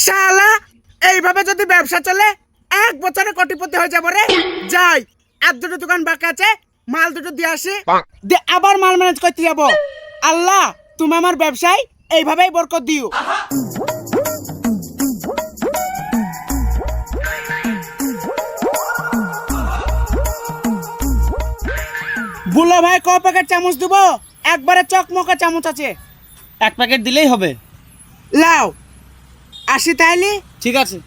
শালা এইভাবে যদি ব্যবসা চলে 1 বছরে কোটিপতি হয়ে যাবো রে। যাই আর দুটো দোকান বাকি আছে, মাল দুটো দিয়ে আসি, আবার মাল ম্যানেজ করতে যাবো। আল্লাহ তুমি আমার ব্যবসায় এইভাবেই বরকত দিও। বুলো ভাই ক প্যাকেট চামচ দিব? একবারে চকমকা চামচ আছে। 1 প্যাকেট দিলেই হবে। লাও আসি তাইলে। ঠিক আছে।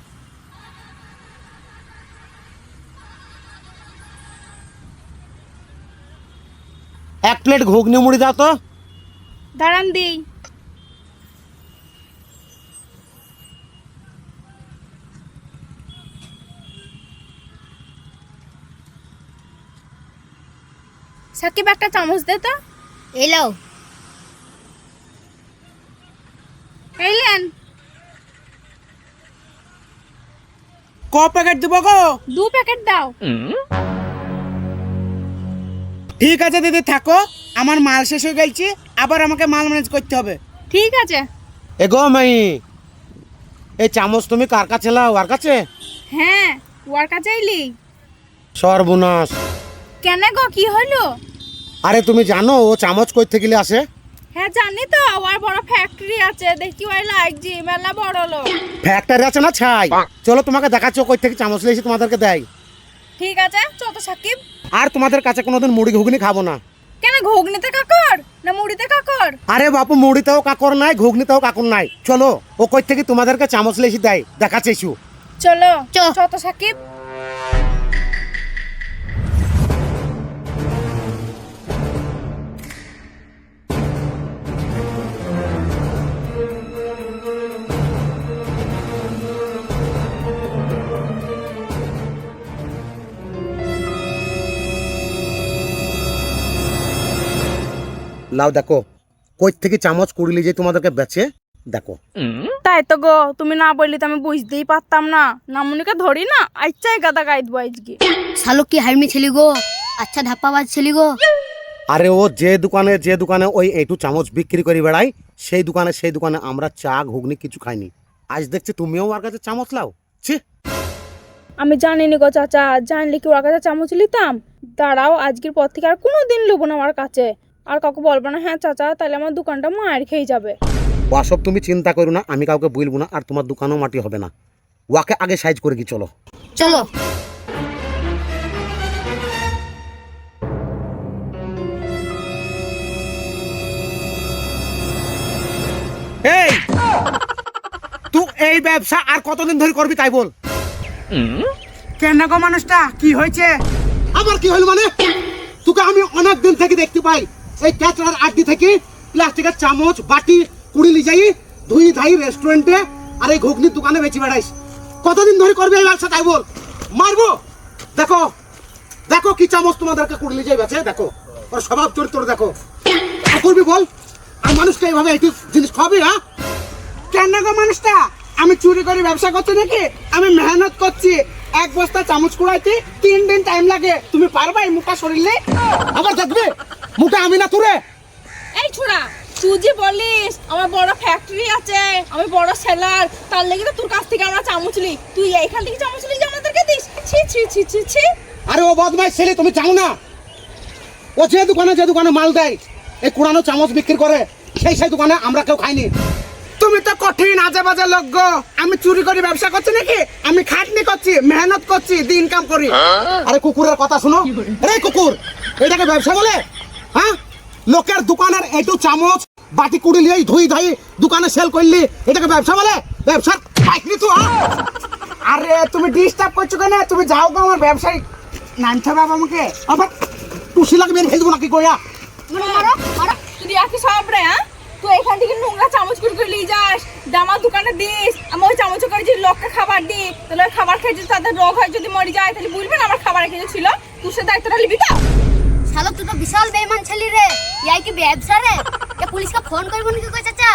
এক প্লেট ঘুগনি মুড়ি দাও তো। দাঁড়ান দিই। সাকিব একটা চামচ দে তো। এলো এইলেন। ক প্যাকেট দিব গো? 2 প্যাকেট দাও। ঠিক আছে দিদি থাকো, আমার মাল শেষ হয়ে গেছে, আবার আমাকে মাল ম্যানেজ করতে হবে। ঠিক আছে। এগো মাই, এই চামচ তুমি কার কাছে লাও? আর কাছে? হ্যাঁ ওর কাছে এলি। সর্বনাশ। কেন গো কি হলো? আরে তুমি জানো ও চামচ কই থেকে আসে? হ্যাঁ জানি তো, ওর বড় ফ্যাক্টরি আছে, দেখি ওই লাগজি মেলা বড় লোক। ফ্যাক্টরি আছে না ছাই? চলো তোমাকে দেখাচ্ছি কই থেকে চামচ লিয়েছি, তোমাদেরকে দেয়। ঠিক আছে চল তো সাকিব। আর তোমাদের কাছে কোনোদিন মুড়ি ঘুগনি খাবো না। কেন ঘুগনিতে কাকর না মুড়িতে কাকর? আরে বাপু মুড়িতেও কাকর নাই, ঘুগনিতেও কাকর নাই। চলো ও কই থেকে তোমাদেরকে চামচ লিয়েছি দেয়, দেখাচ্ছি। চলো চল। চল তো সাকিব। লাও দেখো কই থেকে চামচ কুড়ি লিয়ে তোমাদেরকে বেচে, দেখো। তাই তো গো, তুমি না বললে তো আমি বুঝতেই পারতাম না। নামুনিকে ধরি না, আচ্ছাই গাদা গাইদ আজকে। শালুক কি হারমি ছেলি গো, আচ্ছা ধাপ্পাবাজ ছেলি গো। আরে ও যে দোকানে ওই একটু চামচ বিক্রি করে বেড়াই, সেই দোকানে আমরা চা ঘুগনি কিছু খাইনি। আজ দেখছি তুমিও ওর কাছে চামচ লাও। ছি, আমি জানিনি গো চাচা, জানলে কি ওর কাছে চামচ নিতাম? দাঁড়াও, আজকের পর থেকে আর কোনোদিন লোবো না আমার কাছে, আর কাউকে বলবো না। হ্যাঁ চাচা, তাহলে আমার দোকানটা মার খেয়ে যাবে। ওসব তুমি চিন্তা করো না, আমি কাউকে বলবো না, আর তোমার দোকানও মাটি হবে না। ওকে আগে সাইজ করে কি চলো। চলো। এই তুই এই ব্যবসা আর কতদিন ধরে করবি তাই বল? কেন গো মানুষটা কি হয়েছে? আবার কি হলো মানে? তোকে আমি অনেক দিন থেকে দেখতে পাই এই ক্যাচরার আড্ডি থেকে প্লাস্টিকের চামচ বাটি কুড়ি লি যাই, ধুই ধাই রেস্টুরেন্টে আর এই ঘুগনির দোকানে বেচি বেড়াইস। কতদিন ধরে করবি এই ব্যবসা তাই বল? মারবো। দেখো দেখো কি চামচ তোমাদেরকে কুড়ি লি যাই বেচে, দেখো ওর স্বভাব চরিত্র দেখো। আর করবি বল? আর মানুষকে এইভাবে একটু জিনিস খাবি? হ্যাঁ কেন গো মানুষটা, আমি চুরি করে ব্যবসা করছি নাকি? আমি মেহনত করছি, 1 বস্তা চামচ কুড়াইতে 3 দিন টাইম লাগে। তুমি পারবা এই মুখটা সরিলে? আবার দেখবে মুখে আমি না তোরে। এই ছোড়া, তুই যে বলিস আমার বড় ফ্যাক্টরি আছে, আমি বড় সেলার, তার লেগে তো তোর কাছ থেকে আমরা চামচ লি। তুই এইখান থেকে চামচ লি যে আমাদেরকে দিস? ছি ছি ছি ছি ছি। আরে ও বদমাইশ ছেলে, তুমি জানো না ও যে দোকানে মাল দেয় এই কুড়ানো চামচ বিক্রি করে, সেই দোকানে আমরা কেউ খাইনি। তুমি তো কঠিন আজে বাজে লোক গো। আমি চুরি করে ব্যবসা করছি নাকি? আমি খাটনি করছি, মেহনত করছি, দিন কাম করি। আরে কুকুরের কথা শুনো। আরে কুকুর, এটাকে ব্যবসা বলে? হ্যাঁ, লোকের দোকানের একটু চামচ বাটি কুড়ি লিয়ে ধুই ধাই দোকানে সেল করলি, এটাকে ব্যবসা বলে? ব্যবসা পাইনি তো। আরে তুমি ডিস্টার্ব করছো কেন? তুমি যাও গো, আমার ব্যবসায়ী নামতে বাবা আমাকে। আবার টুসি লাগবে ফেলবো নাকি গোয়া? মারো মারো, তুই আর কি সব রে? হ্যাঁ, তুই এখান থেকে নোংরা চামচ করে নিয়ে যাস, আমার দোকানে দিস, আমি ওই চামচ করে যদি লোককে খাবার দিই, তাহলে ওই খাবার খেয়ে যদি তাদের রোগ হয়, যদি মরে যায়, তাহলে বলবেন আমার খাবার খেয়ে ছিল। তুই সে দায়িত্বটা নিবি তো? শালুক তুই তো বিশাল বেঈমান ছেলি রে, ইয়াই কি ব্যবসা রে? এ পুলিশকে ফোন করব নাকি কই চাচা?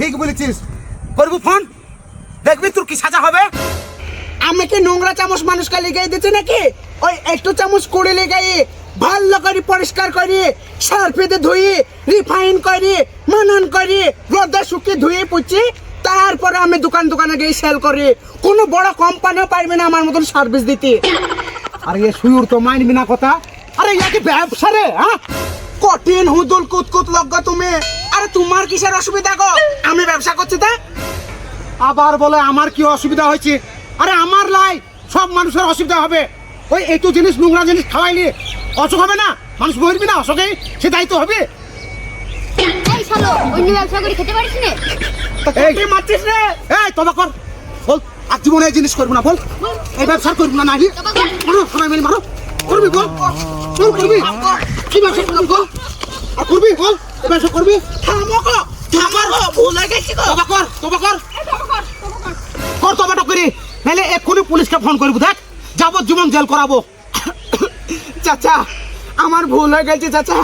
ঠিক বলেছিস, করবো ফোন, দেখবি তোর কি সাজা হবে। আমি কি নোংরা চামচ মানুষকে লিগাই দিচ্ছি নাকি? ওই একটু চামচ কুড়ে লিগাই ভালো করে পরিষ্কার করি, সার্ফেতে ধুই, রিফাইন করি, মানন করি, রোদে শুকিয়ে ধুয়ে পুছি, তারপরে আমি দোকানে গিয়ে সেল করি। কোনো বড় কোম্পানিও পারবে না আমার মতন সার্ভিস দিতে। আরে এ সুর তো মানবি না কথা। আরে ইয়াকে ব্যবসা রে, হ্যাঁ কঠিন হুদুল কুতকুত লগ্গ তুমি। আরে তোমার কিসের অসুবিধা গো? আমি ব্যবসা করছি তা। আবার বলে আমার কি অসুবিধা হয়েছে? আরে আমার লাই সব মানুষের অসুবিধা হবে। ওই একটু জিনিস নোংরা জিনিস খাওয়াইলে অসুখ হবে না? মানুষ মরবি না অসুখে? সে দায়িত্ব হবে। এই শালো অন্য ব্যবসা করে খেতে পারিস না? তুই মারছিস রে? এই তবা কর, বল আর জীবনে এই জিনিস করবো না, বল এই ব্যবসা করবো না। নাহি মারো, সবাই মিলে মারো। করবি বল, বল করবি কি ব্যবসা করবি বল? আর করবি বল, এই ব্যবসা করবি? থামো গো, থামো গো, ভুল হয়ে গেছি গো। তবা কর, তবা কর, কর তবাটা করি, নাহলে এক্ষুনি পুলিশকে ফোন করবো। দেখ যাবজ্জীবন জেল করাবো। চাচা আমার ভুল হয়ে গেছে চাচা,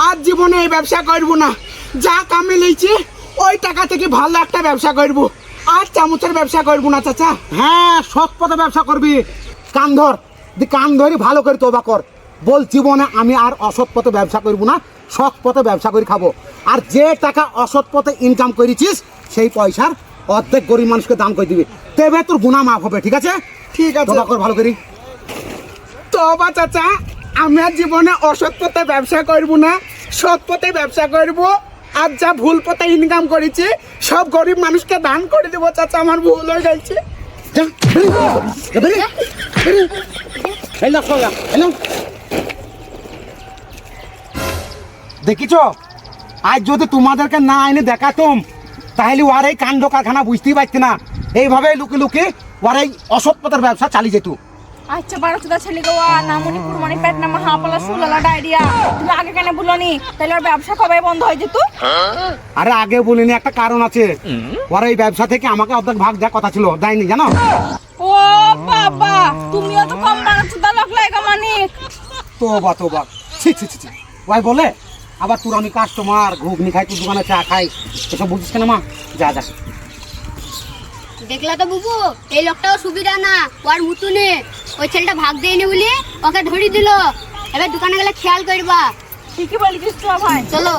আজ জীবনে এই ব্যবসা করবো না। যা কামে লেছি ওই টাকা থেকে ভালো একটা ব্যবসা করবো। আর চামচের ব্যবসা করবো না চাচা। হ্যাঁ সৎ পথে ব্যবসা করবি। কান ধর, কান ধরি ভালো করে তবা কর, বল জীবনে আমি আর অসৎ পথে ব্যবসা করবো না, সৎ পথে ব্যবসা করে খাবো। আর যে টাকা অসৎ পথে ইনকাম করেছিস সেই পয়সার অর্ধেক গরিব মানুষকে দান করে দিবি, তবে তোর গুনাহ মাফ হবে। ঠিক আছে? ঠিক আছে তবা কর ভালো করি। তবা চাচা, আমি আর জীবনে অসৎ পথে ব্যবসা করবো না, সৎ পথে ব্যবসা করবো। আর যা ভুল পথে ইনকাম করেছি সব গরিব মানুষকে দান করে দেবো চাচা। আমার ভুল হয়ে গেছে। যা, বেরে, বেরে, বেরে। এই নাও, সোজা, এই নাও। দেখিছ আজ যদি তোমাদেরকে না এনে দেখাতুম তাহলে ওর এই কাণ্ড কারখানা বুঝতেই পারছি না। এইভাবে লুকে লুকে ওর এই অসৎ পথের ব্যবসা চালিয়ে যেত। আচ্ছা 12 ছেলে গো নামনি কুরবানি পেট না হাঁপালা সুলালা ডায়রিয়া, তুমি আগে কেন বলনি? তাহলে ওর ব্যবসা কবে বন্ধ হয়ে যেত? আরে আগে বলিনি, একটা কারণ আছে। ওর এই ব্যবসা থেকে আমাকে অর্ধেক ভাগ দেওয়ার কথা ছিল, দেয়নি জানো। ও বাবা, তুমিও তো কম বানাচ্ছ দা লোক লাগা মানিক। তোবা তোবা, ছি ছি ছি ছি। ওই বলে আবার তোর আমি কাস্টমার, ঘুগনি খাই, তোর দোকানে চা খাই, এসব বুঝিস কেন মা? যা যা। দেখলা তো বুবু, এই লোকটাও সুবিধা না, ওর মুতুনে ওই ছেলেটা ভাগ দেয়নি বলে ওকে ধরি দিল। এবার দোকানে গেলে খেয়াল করবা। ঠিকই বলেছিস তো ভাই। চলো।